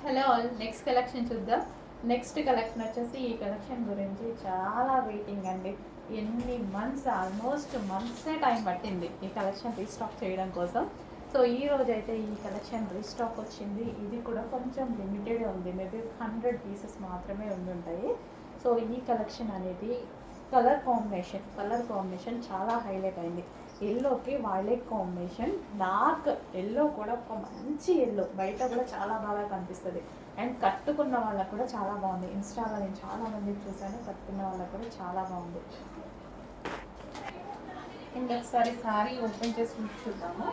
Hello all, next collection చూద్దాం. Next collection వచ్చేసి ఈ కలెక్షన్ గురించి చాలా వెయిటింగ్ అండి. ఎన్ని మంత్స్, ఆల్మోస్ట్ మంత్సే టైం పట్టింది ఈ కలెక్షన్ రీస్టాక్ చేయడం కోసం. సో ఈ రోజు అయితే ఈ కలెక్షన్ రీస్టాక్ వచ్చింది. ఇది కూడా కొంచెం లిమిటెడ్ ఉంది, మేబీ 100 పీసెస్ మాత్రమే ఉంటాయి. సో ఈ కలెక్షన్ అనేది కలర్ కాంబినేషన్ చాలా హైలైట్ అయింది. ఎల్లోకి వైలెట్ కాంబినేషన్, డార్క్ ఎల్లో కూడా ఒక మంచి ఎల్లో, బయట కూడా చాలా బాగా కనిపిస్తుంది. అండ్ కట్టుకున్న వాళ్ళకు కూడా చాలా బాగుంది. ఇన్స్టాలో నేను చాలా మంది చూసాను, కట్టుకున్న వాళ్ళకు కూడా చాలా బాగుంది. అండ్ ఒకసారి సారీ ఓపెన్ చేసి చూద్దాము.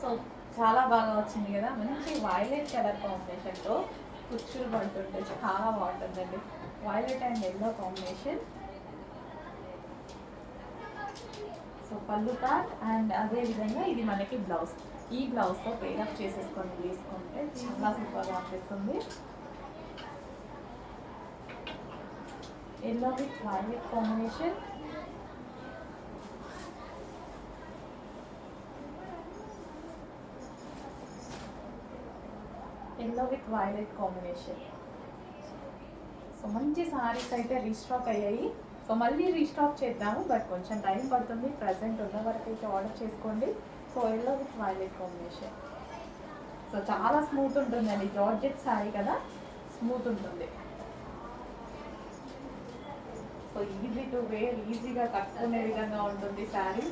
సో చాలా బాగా వచ్చింది కదా, మంచి వైలెట్ కలర్ కాంబినేషన్తో కుచ్చులు పడుతుంటే చాలా బాగుంటుందండి. Violet and yellow combination. So పళ్ళు పార్ట్ అండ్ అదేవిధంగా ఇది మనకి బ్లౌజ్. ఈ బ్లౌజ్తో పేరప్ చేసేసుకొని వేసుకుంటే చాలా సూపర్గా అనిపిస్తుంది. Yellow with violet combination. Yellow with violet combination. So మంచి సారీస్ అయితే రీస్టాక్ అయ్యాయి. సో మళ్ళీ రీస్టాక్ చేద్దాము, బట్ కొంచెం టైం పడుతుంది. ప్రజెంట్ ఉన్న వరకు అయితే ఆర్డర్ చేసుకోండి. So yellow with violet combination. So చాలా స్మూత్ ఉంటుందండి, జార్జెట్ శారీ కదా, స్మూత్ ఉంటుంది. సో ఈజీ టు వేర్, ఈజీగా కట్టుకునే విధంగా ఉంటుంది శారీ.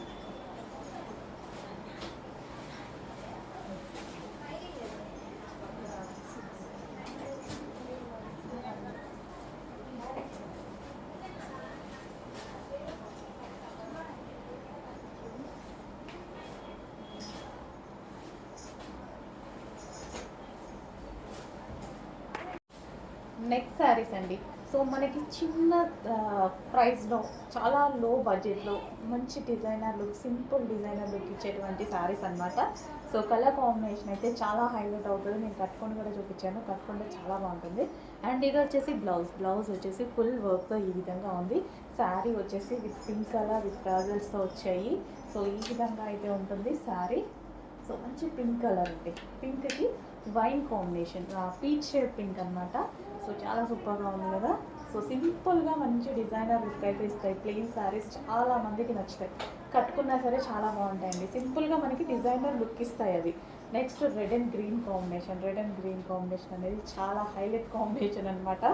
నెక్స్ట్ శారీస్ అండి. సో మనకి చిన్న ప్రైస్లో, చాలా లో బడ్జెట్లో మంచి designer look, simple designer look ఇచ్చేటువంటి శారీస్ అనమాట. సో కలర్ కాంబినేషన్ అయితే చాలా హైలైట్ అవుతుంది. నేను కట్టుకొని కూడా చూపించాను, కట్టుకుంటే చాలా బాగుంటుంది. అండ్ ఇది వచ్చేసి బ్లౌజ్ వచ్చేసి ఫుల్ వర్క్తో ఈ విధంగా ఉంది. శారీ వచ్చేసి విత్ పింక్ కలర్ విత్ ట్రాజల్స్తో వచ్చాయి. సో ఈ విధంగా అయితే ఉంటుంది శారీ. సో మంచి పింక్ కలర్ ఉంది, పింక్కి wine combination, peach shade pink అనమాట. సో చాలా సూపర్గా ఉంది కదా. సో సింపుల్గా మంచి డిజైనర్ లుక్ అయితే ఇస్తాయి. ప్లెయిన్ శారీస్ చాలా మందికి నచ్చుతాయి, కట్టుకున్నా సరే చాలా బాగుంటాయండి. సింపుల్గా మనకి డిజైనర్ లుక్ ఇస్తాయి అవి. Next red and green combination అనేది చాలా హైలైట్ కాంబినేషన్ అనమాట.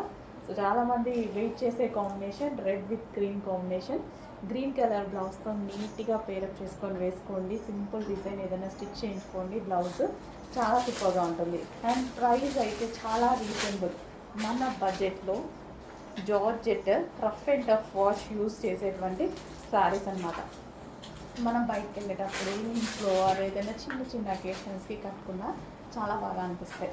సో చాలామంది వెయిట్ చేసే combination red with green combination. Green colour బ్లౌజ్తో నీట్గా పేరప్ చేసుకొని వేసుకోండి. సింపుల్ డిజైన్ ఏదైనా స్టిచ్ చేయించుకోండి. బ్లౌజ్ చాలా సూపర్గా ఉంటుంది. అండ్ ప్రైస్ అయితే చాలా రీజనబుల్. మన బడ్జెట్లో georgette rough and tough wash use చేసేటువంటి శారీస్ అనమాట. మనం బయటకు వెళ్ళేటప్పుడు, ఇంట్లో ఏదైనా చిన్న అకేషన్స్కి కట్టుకున్నా చాలా బాగా అనిపిస్తాయి.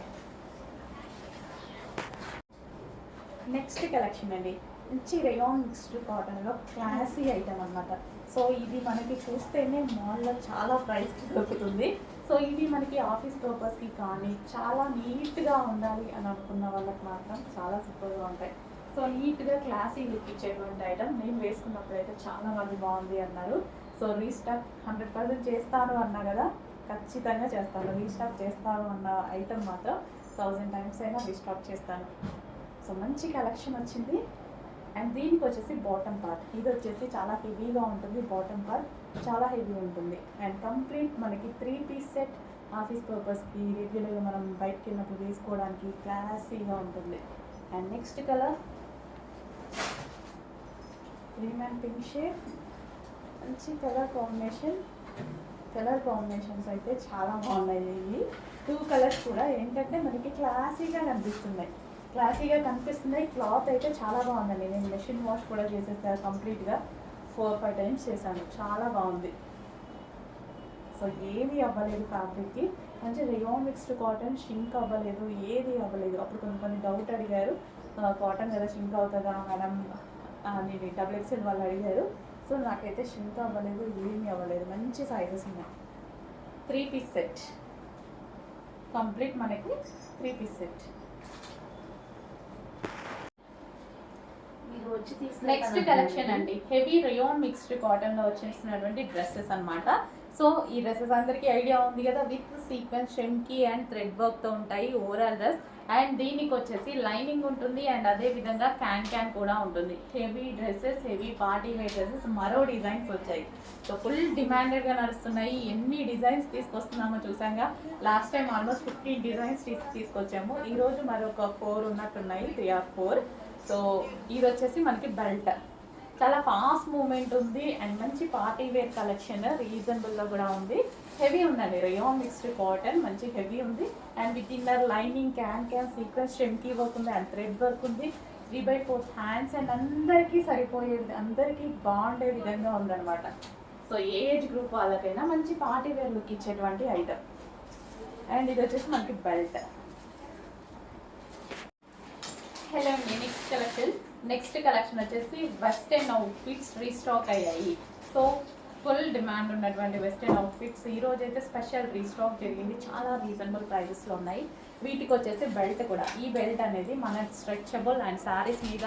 నెక్స్ట్ కలెక్షన్ అండి, మంచి రేయాన్ మిక్స్డ్ కాటన్లో క్లాసీ ఐటమ్ అనమాట. సో ఇది మనకి చూస్తేనే మాల్లో చాలా ప్రైస్కి దొరుకుతుంది. సో ఇది మనకి ఆఫీస్ పర్పస్కి కానీ, చాలా నీట్గా ఉండాలి అని అనుకున్న వాళ్ళకి మాత్రం చాలా సూపర్గా ఉంటాయి. సో నీట్గా క్లాసీ లుక్ ఇచ్చేటువంటి ఐటమ్. నేను వేసుకున్నప్పుడు అయితే చాలా మంది బాగుంది అన్నారు. సో రీస్టాక్ 100% చేస్తాను అన్నా కదా, ఖచ్చితంగా చేస్తాను. రీస్టాక్ చేస్తాను అన్న ఐటమ్ మాత్రం 1000 టైమ్స్ అయినా రీస్టాక్ చేస్తాను. సో మంచి కలెక్షన్ వచ్చింది. అండ్ దీనికి వచ్చేసి బాటమ్ పార్ట్, ఇది వచ్చేసి చాలా హెవీగా ఉంటుంది. బాటమ్ పార్ట్ చాలా హెవీ ఉంటుంది. అండ్ కంప్లీట్ మనకి 3 పీస్ సెట్. ఆఫీస్ పర్పస్కి, రెగ్యులర్గా మనం బయటకు వెళ్ళినప్పుడు వేసుకోవడానికి క్లాసీగా ఉంటుంది. And next colour cream and pink shade, మంచి కలర్ కాంబినేషన్స్ అయితే చాలా బాగున్నాయి. ఇవి 2 కలర్స్ కూడా ఏంటంటే మనకి క్లాసీగా కనిపిస్తున్నాయి. క్లాత్ అయితే చాలా బాగుందండి. నేను మెషిన్ వాష్ కూడా చేసేసాను కంప్లీట్గా, 4-5 టైమ్స్ చేశాను. చాలా బాగుంది. సో ఏది అవ్వలేదు ఫ్యాబ్రిక్కి. మంచి రేయాన్ మిక్స్డ్ కాటన్, షింక్ అవ్వలేదు, ఏది అవ్వలేదు. అప్పుడు కొన్ని డౌట్ అడిగారు, కాటన్ కదా షింక్ అవుతుందా మేడం నేను XXL వాళ్ళు అడిగారు. సో నాకైతే షింక్ అవ్వలేదు, ఏమీ అవ్వలేదు. మంచి సైజెస్ ఉన్నాయి. 3 పీస్ సెట్ కంప్లీట్, మనకి 3 పీస్ సెట్. నెక్స్ట్ కలెక్షన్ అండి, హెవీ రేయాన్ మిక్స్డ్ కాటన్లో వచ్చేసినటువంటి డ్రెస్సెస్ అనమాట. సో ఈ డ్రెస్సెస్ అందరికీ ఐడియా ఉంది కదా, విత్ సీక్వెన్స్ షెమ్కి అండ్ థ్రెడ్ వర్క్తో ఉంటాయి ఓవరాల్ డ్రెస్. అండ్ దీనికి వచ్చేసి లైనింగ్ ఉంటుంది అండ్ అదే విధంగా క్యాన్ కూడా ఉంటుంది. Heavy dresses, heavy party wear dresses, మరో డిజైన్స్ వచ్చాయి. సో ఫుల్ డిమాండెడ్గా నడుస్తున్నాయి. ఎన్ని డిజైన్స్ తీసుకొస్తున్నామో చూసాంగా. లాస్ట్ టైం ఆల్మోస్ట్ 15 డిజైన్స్ తీసుకొచ్చాము. ఈరోజు మరొక 4 ఉన్నట్టున్నాయి, 3 or 4. సో ఇది వచ్చేసి మనకి బెల్ట్, చాలా ఫాస్ట్ మూమెంట్ ఉంది అండ్ మంచి పార్టీ వేర్ కలెక్షన్, రీజనబుల్లో కూడా ఉంది. హెవీ ఉందండి, రేయాన్ మిక్స్డ్ కాటన్, మంచి హెవీ ఉంది. And with inner lining can sequence షెమ్కీ వర్క్ ఉంది అండ్ థ్రెడ్ వర్క్ ఉంది. 3/4 హ్యాండ్స్ అండ్ అందరికీ సరిపోయేది, అందరికీ బాగుండే విధంగా ఉందన్నమాట. సో ఏ ఏజ్ గ్రూప్ వాళ్ళకైనా మంచి పార్టీ వేర్ లుక్ ఇచ్చేటువంటి ఐటమ్. అండ్ ఇది వచ్చేసి మనకి బెల్ట్. హలో అండి, నెక్స్ట్ కలెక్షన్ వచ్చేసి వెస్టర్న్ అవుట్ఫిట్స్ రీస్టాక్ అయ్యాయి. సో ఫుల్ డిమాండ్ ఉన్నటువంటి వెస్టర్న్ అవుట్ఫిట్స్ ఈరోజు అయితే స్పెషల్ రీస్టాక్ జరిగింది. చాలా రీజనబుల్ ప్రైజెస్లో ఉన్నాయి. వీటికి వచ్చేసి బెల్ట్ కూడా, ఈ బెల్ట్ అనేది మన స్ట్రెచబుల్ అండ్ శారీస్ మీద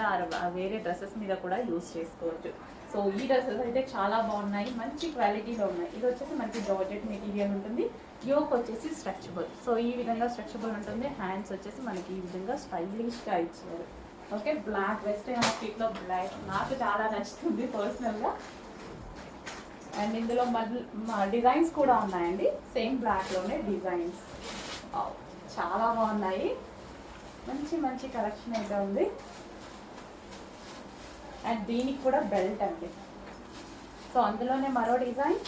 వేరే డ్రెస్సెస్ మీద కూడా యూజ్ చేసుకోవచ్చు. సో ఈ డ్రెస్సెస్ అయితే చాలా బాగున్నాయి, మంచి క్వాలిటీలో ఉన్నాయి. ఇది వచ్చేసి మనకి జార్జెట్ మెటీరియల్ ఉంటుంది. యోక్ వచ్చేసి స్ట్రెచబుల్. సో ఈ విధంగా స్ట్రెచబుల్ ఉంటుంది. హ్యాండ్స్ వచ్చేసి మనకి ఈ విధంగా స్టైలిష్గా ఇచ్చారు. ఓకే, బ్లాక్ వెస్టర్న్ అవుట్ఫిట్లో బ్లాక్ నాకు చాలా నచ్చుతుంది పర్సనల్గా. అండ్ ఇందులో డిజైన్స్ కూడా ఉన్నాయండి, సేమ్ బ్లాక్లోనే డిజైన్స్ చాలా బాగున్నాయి. మంచి కలెక్షన్ అయితే ఉంది. అండ్ దీనికి కూడా బెల్ట్ అండి. సో అందులోనే మరో డిజైన్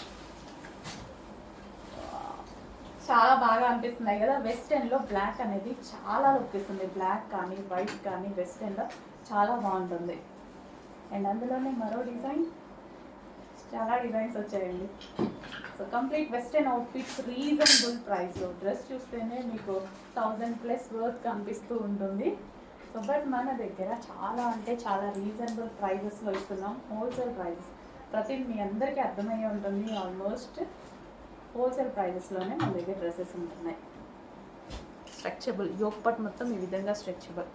చాలా బాగా అనిపిస్తున్నాయి కదా. వెస్టర్న్లో బ్లాక్ అనేది చాలా లుక్ ఇస్తుంది. బ్లాక్ కానీ వైట్ కానీ వెస్టర్న్లో చాలా బాగుంటుంది. అండ్ అందులోనే మరో డిజైన్, చాలా డిజైన్స్ వచ్చాయండి. So complete western outfits reasonable ప్రైస్లో. డ్రెస్ చూస్తేనే మీకు 1000+ వర్త్ కనిపిస్తూ ఉంటుంది. సో బట్ మన దగ్గర చాలా అంటే చాలా రీజనబుల్ ప్రైజెస్లో ఇస్తున్నాం, హోల్సేల్ ప్రైజెస్. ప్రతిదీ మీ అందరికీ అర్థమయ్యే ఉంటుంది. ఆల్మోస్ట్ హోల్సేల్ ప్రైజెస్లోనే మన దగ్గర డ్రెస్సెస్ ఉంటున్నాయి. స్ట్రెచబుల్ యోక్ పట్ మొత్తం ఈ విధంగా స్ట్రెచబుల్.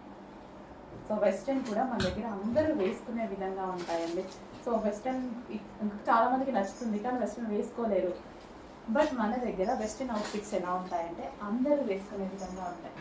సో వెస్టర్న్ కూడా మన దగ్గర అందరూ వేసుకునే విధంగా ఉంటాయండి. సో వెస్టర్న్ చాలామందికి నచ్చుతుంది కానీ వెస్టర్న్ వేసుకోలేరు. బట్ మన దగ్గర వెస్టర్న్ అవుట్ఫిట్స్ ఎలా ఉంటాయంటే అందరూ వేసుకునే విధంగా ఉంటాయి.